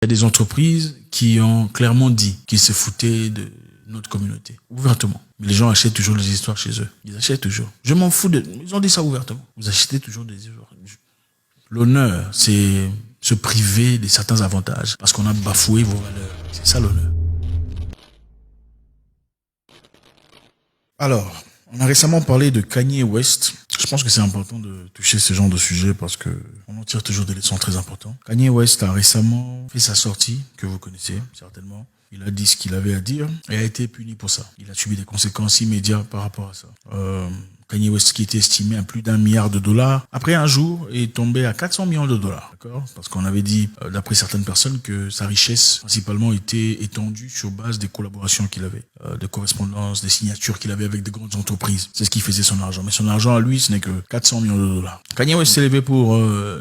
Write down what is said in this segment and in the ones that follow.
Il y a des entreprises qui ont clairement dit qu'ils se foutaient de notre communauté, ouvertement. Mais les gens achètent toujours des histoires chez eux. Ils achètent toujours. Je m'en fous de... Ils ont dit ça ouvertement. Vous achetez toujours des histoires. L'honneur, c'est se priver de certains avantages parce qu'on a bafoué vos valeurs. C'est ça l'honneur. Alors, on a récemment parlé de Kanye West. Je pense que c'est important de toucher ce genre de sujet parce que on en tire toujours des leçons très importantes. Kanye West a récemment fait sa sortie, que vous connaissez certainement. Il a dit ce qu'il avait à dire et a été puni pour ça. Il a subi des conséquences immédiates par rapport à ça. Kanye West, qui était estimé à plus d'1 milliard de dollars, après un jour, est tombé à 400 millions de dollars. D'accord ? Parce qu'on avait dit, d'après certaines personnes, que sa richesse, principalement, était étendue sur base des collaborations qu'il avait, de correspondances, des signatures qu'il avait avec de grandes entreprises. C'est ce qui faisait son argent. Mais son argent, à lui, ce n'est que 400 millions de dollars. Kanye West s'est levé pour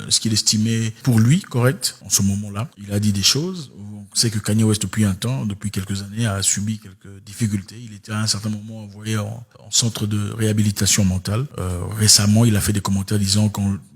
ce qu'il estimait, pour lui, correct, en ce moment-là. Il a dit des choses. On sait que Kanye West, depuis un temps, depuis quelques années, a subi quelques difficultés. Il était à un certain moment envoyé en centre de réhabilitation mentale. Récemment, il a fait des commentaires disant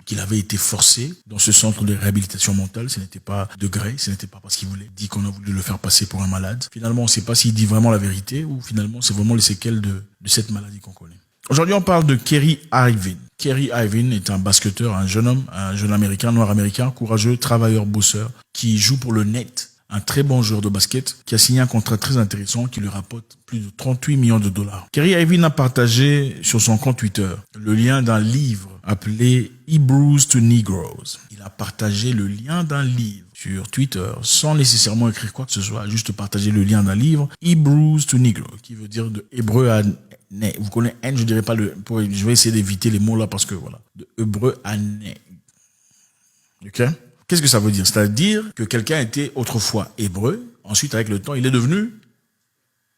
qu'il avait été forcé dans ce centre de réhabilitation mentale. Ce n'était pas de gré, ce n'était pas parce qu'il voulait. Il dit qu'on a voulu le faire passer pour un malade. Finalement, on ne sait pas s'il dit vraiment la vérité ou finalement, c'est vraiment les séquelles de cette maladie qu'on connaît. Aujourd'hui, on parle de Kerry Irving. Kerry Irving est un basketteur, un jeune homme, un jeune américain, noir américain, courageux, travailleur, bosseur, qui joue pour le Net. Un très bon joueur de basket qui a signé un contrat très intéressant qui lui rapporte plus de 38 millions de dollars. Kerry Irving a partagé sur son compte Twitter le lien d'un livre appelé Hebrews to Negroes. Il a partagé le lien d'un livre sur Twitter sans nécessairement écrire quoi que ce soit, juste partager le lien d'un livre Hebrews to Negroes, qui veut dire de hébreu à né. Vous connaissez N, je dirais pas je vais essayer d'éviter les mots là parce que voilà, de hébreu à né. Ok? Qu'est-ce que ça veut dire? C'est-à-dire que quelqu'un était autrefois hébreu, ensuite avec le temps, il est devenu...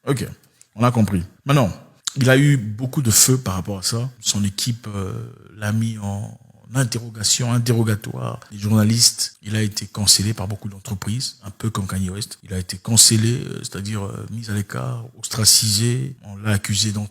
Ok, on a compris. Maintenant, il a eu beaucoup de feu par rapport à ça. Son équipe l'a mis en interrogatoire. Les journalistes, il a été cancellé par beaucoup d'entreprises, un peu comme Kanye West. Il a été cancellé, c'est-à-dire mis à l'écart, ostracisé. On l'a accusé vous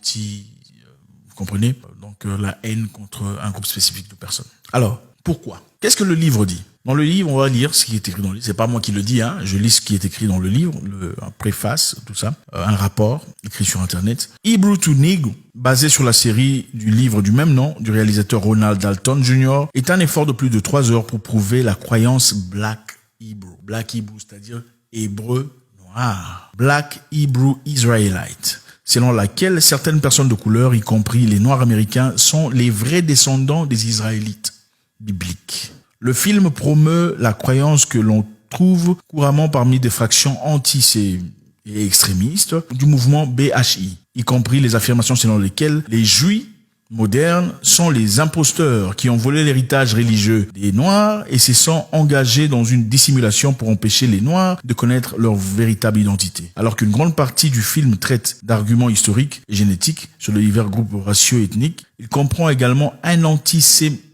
comprenez? Donc la haine contre un groupe spécifique de personnes. Alors, pourquoi? Qu'est-ce que le livre dit? Dans le livre, on va lire ce qui est écrit dans le livre. C'est pas moi qui le dis, hein. Je lis ce qui est écrit dans le livre, un préface, tout ça, un rapport écrit sur Internet. Hebrew to Negro, basé sur la série du livre du même nom du réalisateur Ronald Dalton Jr., est un effort de plus de 3 heures pour prouver la croyance Black Hebrew. Black Hebrew, c'est-à-dire hébreu noir. Black Hebrew Israelite, selon laquelle certaines personnes de couleur, y compris les Noirs américains, sont les vrais descendants des Israélites bibliques. Le film promeut la croyance que l'on trouve couramment parmi des fractions anti et extrémistes du mouvement BHI, y compris les affirmations selon lesquelles les Juifs modernes sont les imposteurs qui ont volé l'héritage religieux des Noirs et se sont engagés dans une dissimulation pour empêcher les Noirs de connaître leur véritable identité. Alors qu'une grande partie du film traite d'arguments historiques et génétiques sur les divers groupes raciaux et ethniques, il comprend également un antisémitisme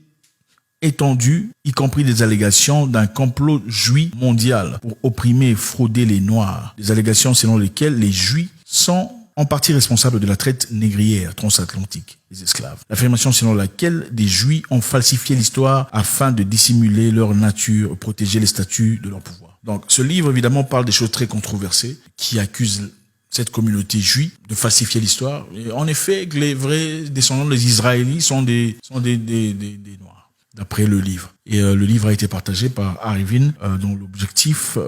étendu, y compris des allégations d'un complot juif mondial pour opprimer et frauder les Noirs. Des allégations selon lesquelles les Juifs sont en partie responsables de la traite négrière transatlantique des esclaves. L'affirmation selon laquelle des Juifs ont falsifié l'histoire afin de dissimuler leur nature, protéger les statuts de leur pouvoir. Donc, ce livre, évidemment, parle des choses très controversées qui accusent cette communauté juive de falsifier l'histoire. Et en effet, les vrais descendants des Israélites sont des Noirs, d'après le livre. Et le livre a été partagé par Irving, dont l'objectif,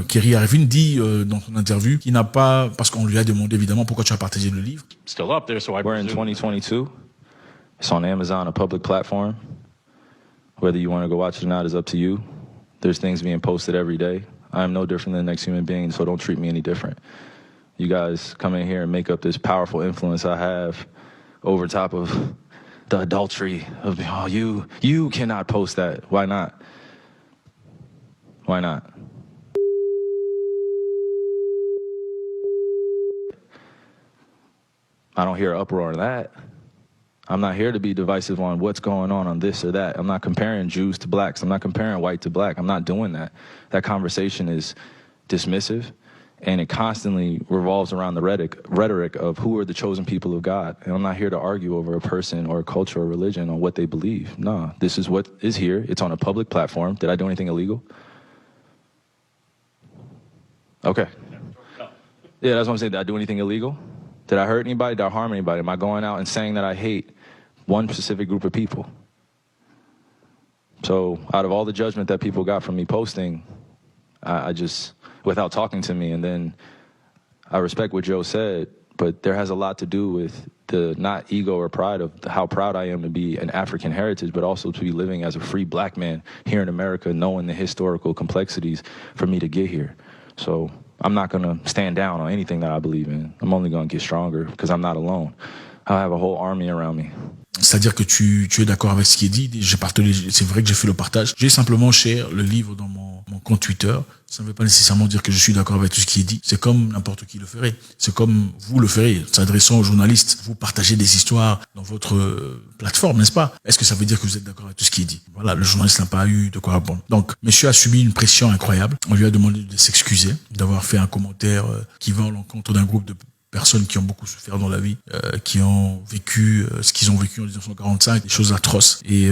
Kerry Irving dit dans son interview qu'il n'a pas, parce qu'on lui a demandé évidemment pourquoi tu as partagé le livre. Still up there, so we're in 2022. It's on Amazon, a public platform. Whether you want to go watch it or not is up to you. There's things being posted every day. I am no different than the next human being, so don't treat me any different. You guys come in here and make up this powerful influence I have over top of the adultery of, oh, you cannot post that. Why not? Why not? I don't hear uproar on that. I'm not here to be divisive on what's going on this or that. I'm not comparing Jews to blacks. I'm not comparing white to black. I'm not doing that. That conversation is dismissive. And it constantly revolves around the rhetoric of who are the chosen people of God. And I'm not here to argue over a person or a culture or religion on what they believe. No, this is what is here. It's on a public platform. Did I do anything illegal? Okay. Yeah, that's what I'm saying. Did I do anything illegal? Did I hurt anybody? Did I harm anybody? Am I going out and saying that I hate one specific group of people? So out of all the judgment that people got from me posting, I just, without talking to me, and then I respect what Joe said, but there has a lot to do with the not ego or pride of how proud I am to be an African heritage, but also to be living as a free black man here in America, knowing the historical complexities for me to get here. So I'm not going to stand down on anything that I believe in. I'm only going to get stronger because I'm not alone. I have a whole army around me. C'est-à-dire que tu es d'accord avec ce qui est dit. C'est vrai que j'ai fait le partage. J'ai simplement share le livre dans mon compte Twitter. Ça ne veut pas nécessairement dire que je suis d'accord avec tout ce qui est dit. C'est comme n'importe qui le ferait. C'est comme vous le ferez, s'adressant aux journalistes. Vous partagez des histoires dans votre plateforme, n'est-ce pas? Est-ce que ça veut dire que vous êtes d'accord avec tout ce qui est dit? Voilà, le journaliste n'a pas eu de quoi répondre. Donc, monsieur a subi une pression incroyable. On lui a demandé de s'excuser, d'avoir fait un commentaire qui va à l'encontre d'un groupe de personnes qui ont beaucoup souffert dans la vie, qui ont vécu ce qu'ils ont vécu en 1945, des choses atroces. Et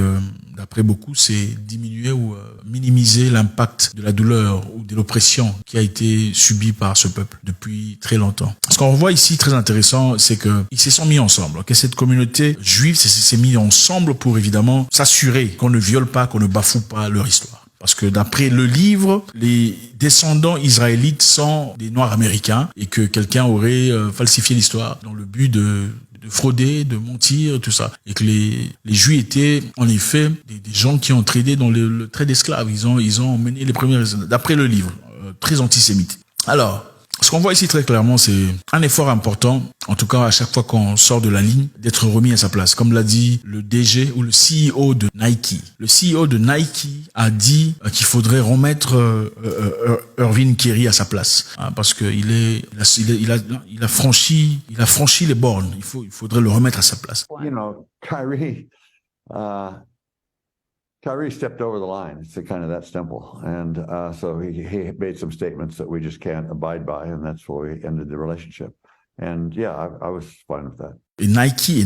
d'après beaucoup, c'est diminuer ou minimiser l'impact de la douleur ou de l'oppression qui a été subie par ce peuple depuis très longtemps. Ce qu'on voit ici, très intéressant, c'est que ils se sont mis ensemble. Que cette communauté juive s'est mise ensemble pour évidemment s'assurer qu'on ne viole pas, qu'on ne bafoue pas leur histoire. Parce que d'après le livre, les descendants israélites sont des Noirs américains et que quelqu'un aurait falsifié l'histoire dans le but de frauder, de mentir, tout ça. Et que les Juifs étaient en effet des gens qui ont tradé dans le trade d'esclaves. Ils ont mené les premiers, d'après le livre, très antisémite. Alors, ce qu'on voit ici très clairement, c'est un effort important, en tout cas à chaque fois qu'on sort de la ligne, d'être remis à sa place. Comme l'a dit le DG ou le CEO de Nike. Le CEO de Nike a dit qu'il faudrait remettre Irving Kerry à sa place, hein, parce que il a franchi les bornes. Il faudrait le remettre à sa place. You know, Kyrie stepped over the line. It's kind of that simple. And so he made some statements that we just can't abide by, and that's why we ended the relationship. And yeah, I was fine with that. Et Nike,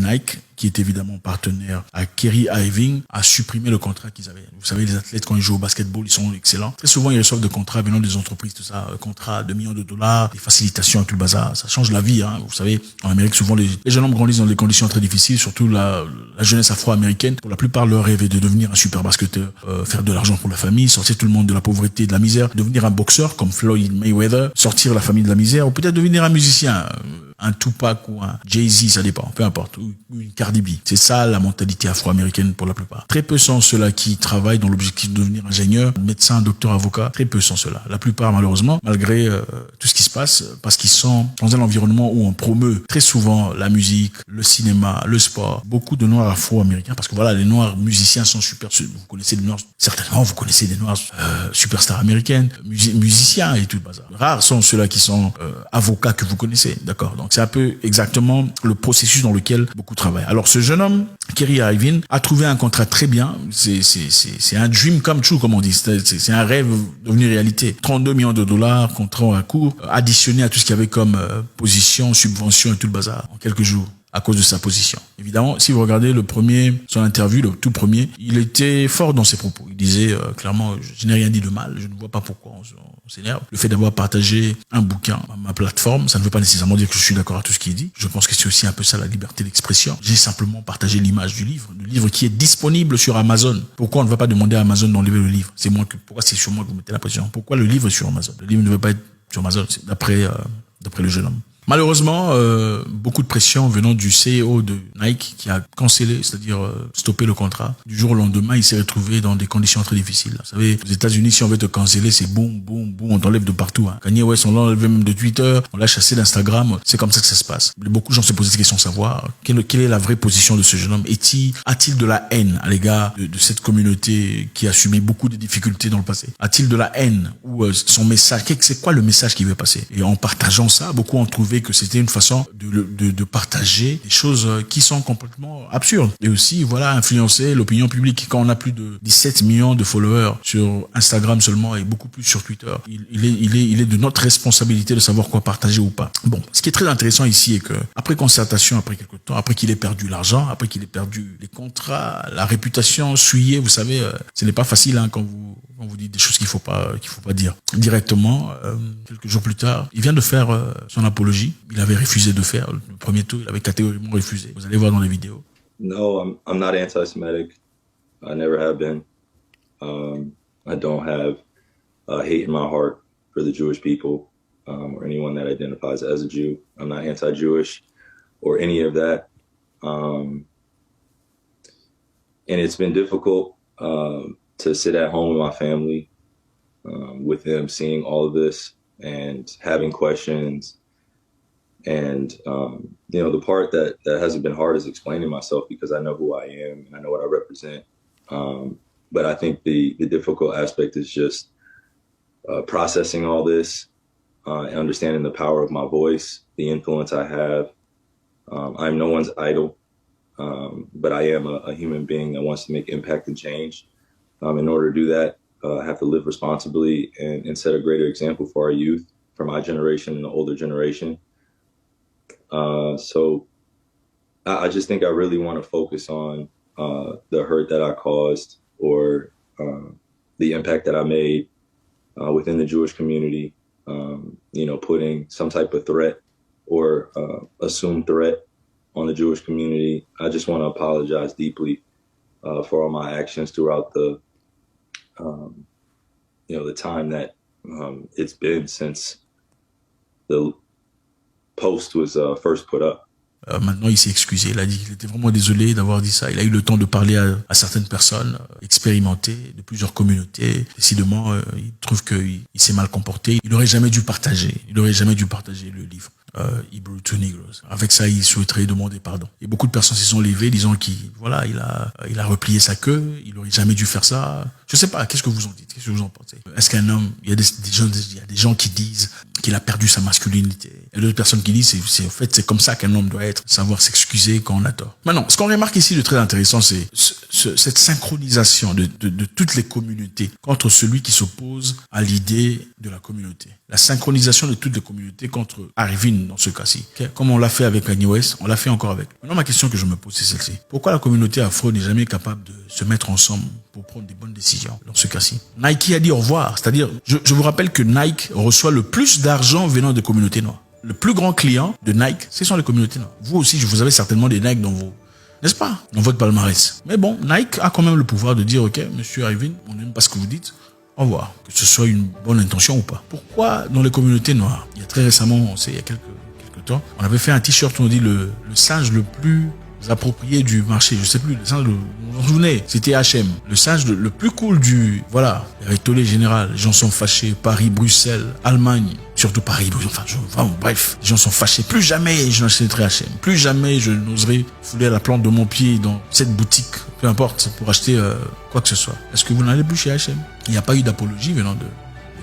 qui est évidemment partenaire à Kyrie Irving, a supprimé le contrat qu'ils avaient. Vous savez, les athlètes, quand ils jouent au basketball, ils sont excellents. Très souvent, ils reçoivent des contrats venant des entreprises, tout ça, contrats de millions de dollars, des facilitations et tout le bazar. Ça change la vie, hein. Vous savez, en Amérique, souvent, les jeunes hommes grandissent dans des conditions très difficiles, surtout la jeunesse afro-américaine. Pour la plupart, leur rêve est de devenir un super basketteur, faire de l'argent pour la famille, sortir tout le monde de la pauvreté et de la misère, devenir un boxeur comme Floyd Mayweather, sortir la famille de la misère, ou peut-être devenir un musicien, un Tupac ou un Jay-Z, ça dépend, peu importe, ou une Cardi B. C'est ça la mentalité afro-américaine pour la plupart. Très peu sont ceux-là qui travaillent dans l'objectif de devenir ingénieur, médecin, docteur, avocat. Très peu sont ceux-là. La plupart, malheureusement, malgré tout ce qui se passe, parce qu'ils sont dans un environnement où on promeut très souvent la musique, le cinéma, le sport. Beaucoup de Noirs afro-américains, parce que voilà, les Noirs musiciens sont super. Vous connaissez des Noirs, certainement, vous connaissez des Noirs superstars américaines, musiciens et tout le bazar. Rares sont ceux-là qui sont avocats que vous connaissez, d'accord. Donc c'est un peu exactement le processus dans lequel beaucoup travaillent. Alors ce jeune homme, Kyrie Irving, a trouvé un contrat très bien. C'est un dream come true, comme on dit. C'est un rêve devenu réalité. 32 millions de dollars, contrat à court, additionné à tout ce qu'il y avait comme position, subvention et tout le bazar en quelques jours, à cause de sa position. Évidemment, si vous regardez son interview, le tout premier, il était fort dans ses propos. Il disait clairement, je n'ai rien dit de mal, je ne vois pas pourquoi on s'énerve. Le fait d'avoir partagé un bouquin à ma plateforme, ça ne veut pas nécessairement dire que je suis d'accord à tout ce qu'il dit. Je pense que c'est aussi un peu ça la liberté d'expression. J'ai simplement partagé l'image du livre qui est disponible sur Amazon. Pourquoi on ne va pas demander à Amazon d'enlever le livre? Pourquoi c'est sur moi que vous mettez la pression? Pourquoi le livre est sur Amazon? Le livre ne veut pas être sur Amazon, c'est d'après le jeune homme. Malheureusement, beaucoup de pression venant du CEO de Nike qui a cancellé, c'est-à-dire stoppé le contrat. Du jour au lendemain, il s'est retrouvé dans des conditions très difficiles. Vous savez, aux États-Unis, si on veut te canceller, c'est boum, boum, boum, on t'enlève de partout. Hein. Kanye West, on l'a enlevé même de Twitter, on l'a chassé d'Instagram. C'est comme ça que ça se passe. Beaucoup de gens se posent des questions, savoir quelle est la vraie position de ce jeune homme. A-t-il de la haine à l'égard de cette communauté qui a subi beaucoup de difficultés dans le passé? A-t-il de la haine ou son message? C'est quoi le message qu'il veut passer? Et en partageant ça, beaucoup ont trouvé trouvé que c'était une façon de partager des choses qui sont complètement absurdes. Et aussi, voilà, influencer l'opinion publique. Quand on a plus de 17 millions de followers sur Instagram seulement et beaucoup plus sur Twitter, il est de notre responsabilité de savoir quoi partager ou pas. Bon, ce qui est très intéressant ici est que, après concertation, après quelque temps, après qu'il ait perdu l'argent, après qu'il ait perdu les contrats, la réputation souillée, vous savez, ce n'est pas facile, hein, quand vous dites des choses qu'il faut pas dire directement. Quelques jours plus tard, il vient de faire son apologie. Il avait refusé de faire le premier tour. Il avait catégoriquement refusé. Vous allez voir dans les vidéos. No, I'm not anti-Semitic. I never have been. I don't have hate in my heart for the Jewish people or anyone that identifies as a Jew. I'm not anti-Jewish or any of that. And it's been difficult to sit at home with my family, with them seeing all of this and having questions. And, the part that hasn't been hard is explaining myself because I know who I am and I know what I represent. But I think the difficult aspect is just processing all this, understanding the power of my voice, the influence I have. I'm no one's idol, but I am a human being that wants to make impact and change. In order to do that, I have to live responsibly and set a greater example for our youth, for my generation and the older generation. So I just think I really want to focus on the hurt that I caused or the impact that I made within the Jewish community, putting some type of threat or assumed threat on the Jewish community. I just want to apologize deeply for all my actions throughout the time that it's been since the post was first put up. Maintenant, il s'est excusé. Il a dit qu'il était vraiment désolé d'avoir dit ça. Il a eu le temps de parler à certaines personnes expérimentées de plusieurs communautés. Décidément, il trouve qu'il s'est mal comporté. Il n'aurait jamais dû partager. Le livre Hebrew to Negroes. Avec ça, il souhaiterait demander pardon. Et beaucoup de personnes se sont levées disant qu'il a replié sa queue. Il n'aurait jamais dû faire ça. Je sais pas. Qu'est-ce que vous en dites? Qu'est-ce que vous en pensez? Est-ce qu'un homme, il y a des gens qui disent qu'il a perdu sa masculinité. Et d'autres personnes qui disent c'est comme ça qu'un homme doit être, savoir s'excuser quand on a tort. Maintenant, ce qu'on remarque ici de très intéressant, c'est cette synchronisation de toutes les communautés contre celui qui s'oppose à l'idée de la communauté. La synchronisation de toutes les communautés contre Arvin dans ce cas-ci. Okay? Comme on l'a fait avec Kanye West, on l'a fait encore avec. Maintenant, ma question que je me pose, c'est celle-ci. Pourquoi la communauté afro n'est jamais capable de se mettre ensemble pour prendre des bonnes décisions dans ce cas-ci? Nike a dit au revoir. C'est-à-dire, je vous rappelle que Nike reçoit le plus d'argent venant des communautés noires. Le plus grand client de Nike, ce sont les communautés noires. Vous aussi, vous avez certainement des Nike dans vos, n'est-ce pas, dans votre palmarès. Mais bon, Nike a quand même le pouvoir de dire, ok, monsieur Arvin, on n'aime pas ce que vous dites, au revoir. Que ce soit une bonne intention ou pas. Pourquoi dans les communautés noires? Il y a très récemment, il y a quelques temps, on avait fait un t-shirt où on dit le singe le plus approprié du marché, je sais plus, le singe, vous vous souvenez, c'était H&M, le singe le plus cool du, voilà, tollé général, les gens sont fâchés, Paris, Bruxelles, Allemagne, surtout Paris, bref, les gens sont fâchés, plus jamais je n'achèterai H&M, plus jamais je n'oserai fouler la plante de mon pied dans cette boutique, peu importe, pour acheter quoi que ce soit. Est-ce que vous n'allez plus chez H&M? Il n'y a pas eu d'apologie venant de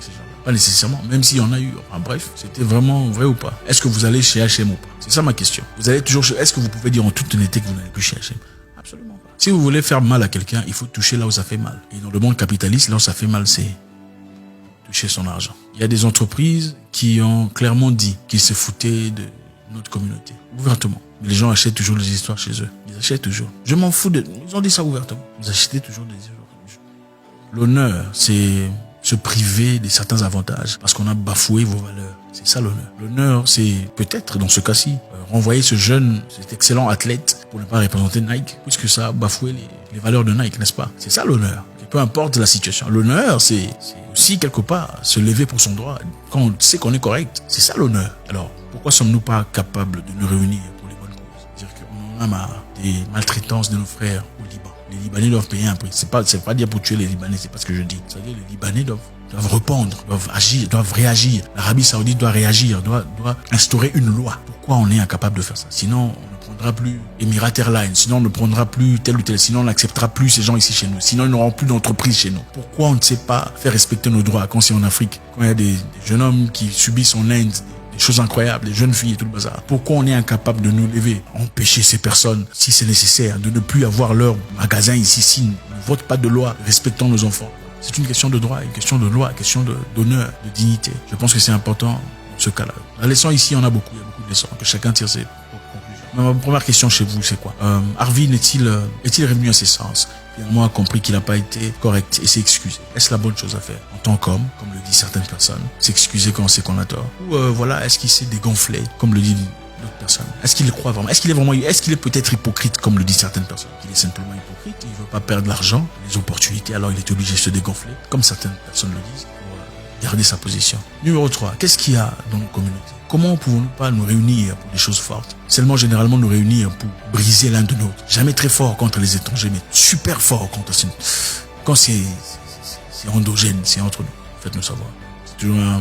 ces gens-là. Pas nécessairement, même s'il y en a eu. Enfin bref, c'était vraiment vrai ou pas? Est-ce que vous allez chez H&M ou pas? C'est ça ma question. Vous allez toujours chez... Est-ce que vous pouvez dire en toute honnêteté que vous n'allez plus chez H&M? Absolument pas. Si vous voulez faire mal à quelqu'un, il faut toucher là où ça fait mal. Et dans le monde capitaliste, là où ça fait mal, c'est toucher son argent. Il y a des entreprises qui ont clairement dit qu'ils se foutaient de notre communauté, ouvertement. Mais les gens achètent toujours des histoires chez eux. Ils achètent toujours. Je m'en fous de... Ils ont dit ça ouvertement. Vous achetez toujours des histoires. L'honneur, c'est se priver de certains avantages parce qu'on a bafoué vos valeurs. C'est ça l'honneur. L'honneur, c'est peut-être dans ce cas-ci renvoyer cet excellent athlète pour ne pas représenter Nike, puisque ça a bafoué les valeurs de Nike, n'est-ce pas? C'est ça l'honneur. Et peu importe la situation. L'honneur, c'est aussi quelque part se lever pour son droit quand on sait qu'on est correct. C'est ça l'honneur. Alors, pourquoi sommes-nous pas capables de nous réunir pour les bonnes causes? C'est-à-dire qu'on en a marre des maltraitances de nos frères au Liban. Les Libanais doivent payer un prix. C'est pas dire pour tuer les Libanais, c'est pas ce que je dis. C'est-à-dire les Libanais doivent répondre, doivent agir, doivent réagir. L'Arabie Saoudite doit réagir, doit instaurer une loi. Pourquoi on est incapable de faire ça? Sinon, on ne prendra plus Emirates Airlines, sinon on ne prendra plus tel ou tel, sinon on n'acceptera plus ces gens ici chez nous, sinon ils n'auront plus d'entreprise chez nous. Pourquoi on ne sait pas faire respecter nos droits quand c'est en Afrique? Quand il y a des jeunes hommes qui subissent en Inde des choses incroyables, des jeunes filles et tout le bazar. Pourquoi on est incapable de nous lever, empêcher ces personnes, si c'est nécessaire, de ne plus avoir leur magasin ici, s'ils ne votent pas de loi respectant nos enfants? C'est une question de droit, une question de loi, une question d'honneur, de dignité. Je pense que c'est important dans ce cas-là. La leçon ici, il y en a beaucoup de leçons, que chacun tire ses propres conclusions. Mais ma première question chez vous, c'est quoi? Harvey est-il revenu à ses sens? Finalement, a compris qu'il n'a pas été correct et s'est excusé. Est-ce la bonne chose à faire en tant qu'homme, comme le disent certaines personnes, s'excuser quand on sait qu'on a tort? Ou voilà, est-ce qu'il s'est dégonflé, comme le dit d'autres personnes? Est-ce qu'il le croit vraiment? Est-ce qu'il est peut-être hypocrite, comme le disent certaines personnes? Il est simplement hypocrite, il veut pas perdre l'argent, les opportunités, alors il est obligé de se dégonfler, comme certaines personnes le disent, pour garder sa position. Numéro 3, qu'est-ce qu'il y a dans nos communautés? Comment pouvons-nous pas nous réunir pour des choses fortes? Seulement généralement nous réunir pour briser l'un de l'autre. Jamais très fort contre les étrangers, mais super fort quand c'est endogène, c'est entre nous. Faites-nous savoir. C'est toujours un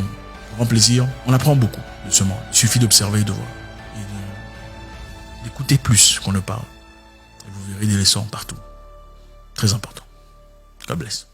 grand plaisir. On apprend beaucoup de ce monde. Il suffit d'observer et de voir. Et d'écouter plus qu'on ne parle. Et vous verrez des leçons partout. Très important. God bless.